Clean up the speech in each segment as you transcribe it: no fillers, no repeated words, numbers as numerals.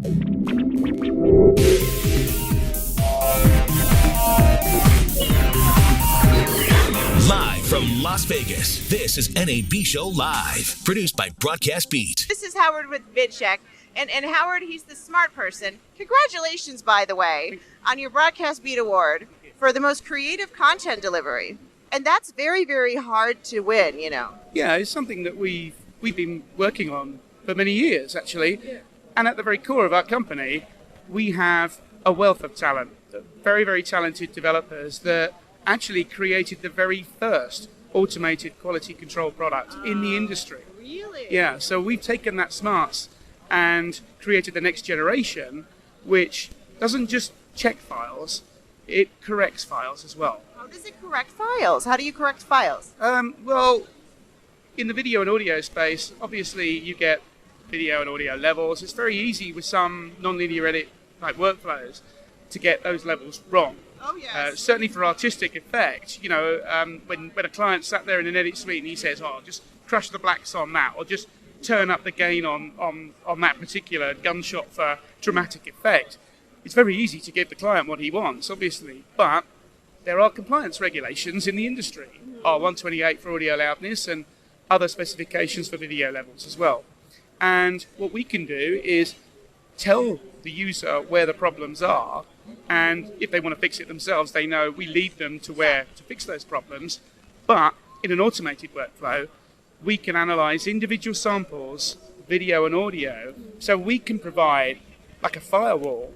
Live from Las Vegas, this is NAB Show Live, produced by Broadcast Beat. This is Howard with Vidcheck. And Howard, he's the smart person. Congratulations, by the way, on your Broadcast Beat Award for the most creative content delivery. And that's very, very hard to win, you know. Yeah, it's something that we've been working on for many years, actually. Yeah. And at the very core of our company, we have a wealth of talent. Very, very talented developers that actually created the very first automated quality control product in the industry. Really? Yeah, so we've taken that smarts and created the next generation, which doesn't just check files, it corrects files as well. How does it correct files? How do you correct files? Well, in the video and audio space, obviously you get video and audio levels. It's very easy with some non-linear edit type workflows to get those levels wrong. Oh, yes. Certainly for artistic effect, you know, when a client sat there in an edit suite and he says, oh, just crush the blacks on that, or just turn up the gain on that particular gunshot for dramatic effect. It's very easy to give the client what he wants, obviously, but there are compliance regulations in the industry, R128 for audio loudness and other specifications for video levels as well. And what we can do is tell the user where the problems are, and if they want to fix it themselves, they know we lead them to where to fix those problems. But in an automated workflow, we can analyze individual samples, video and audio, so we can provide like a firewall.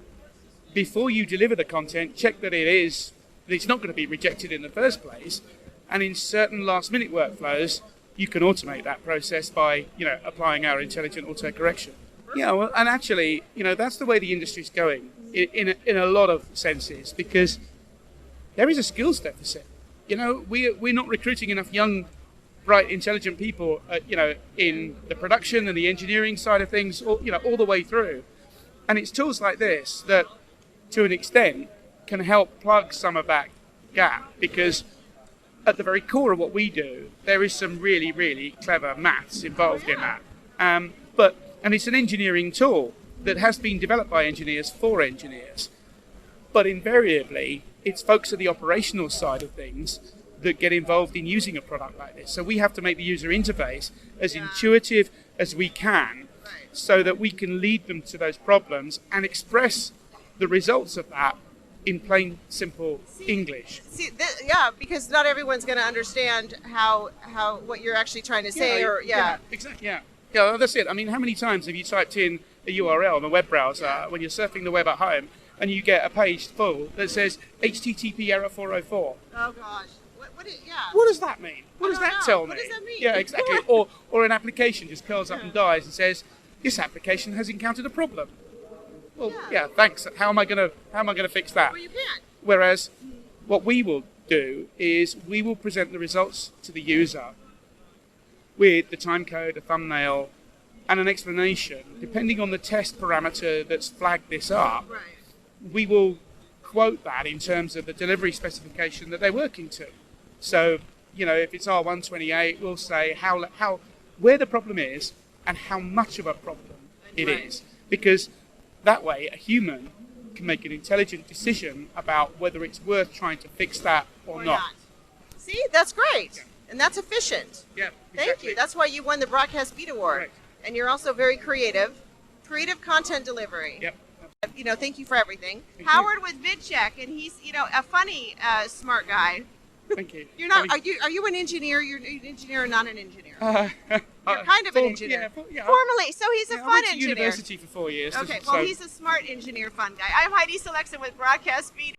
Before you deliver the content, check that it's not going to be rejected in the first place. And in certain last-minute workflows, you can automate that process by, applying our intelligent autocorrection. Yeah, well, and actually, that's the way the industry's going in a lot of senses, because there is a skills deficit. We're not recruiting enough young, bright, intelligent people, in the production and the engineering side of things, all the way through. And it's tools like this that, to an extent, can help plug some of that gap, because at the very core of what we do, there is some really, really clever maths involved in that. And it's an engineering tool that has been developed by engineers for engineers. But invariably, it's folks at the operational side of things that get involved in using a product like this. So we have to make the user interface as intuitive as we can, so that we can lead them to those problems and express the results of that in plain, simple English. Because not everyone's going to understand how what you're actually trying to say. Exactly. Yeah, that's it. I mean, how many times have you typed in a URL on a web browser when you're surfing the web at home, and you get a page full that says HTTP error 404? Oh gosh. What does that mean? What does that tell me? What does that mean? Yeah, exactly. or an application just curls up and dies and says, this application has encountered a problem. Well, thanks. How am I gonna fix that? Well, you can't. Whereas what we will do is we will present the results to the user with the timecode, a thumbnail, and an explanation. Depending on the test parameter that's flagged this up, we will quote that in terms of the delivery specification that they're working to. So, if it's R128, we'll say where the problem is and how much of a problem it is. Because that way, a human can make an intelligent decision about whether it's worth trying to fix that or not. See, that's great. Yeah. And that's efficient. Yeah, exactly. Thank you. That's why you won the Broadcast Beat Award. Correct. And you're also very creative content delivery. Yep. Thank you for everything. Thank Howard you. with Vidcheck, and he's, a funny, smart guy. Thank you. You're not. Are you an engineer? You're an engineer or not an engineer? You're kind of an engineer. Formally, so he's a fun I went to engineer. university for 4 years. Okay, well, he's a smart engineer, fun guy. I'm Heidi Selexon with Broadcast Beat.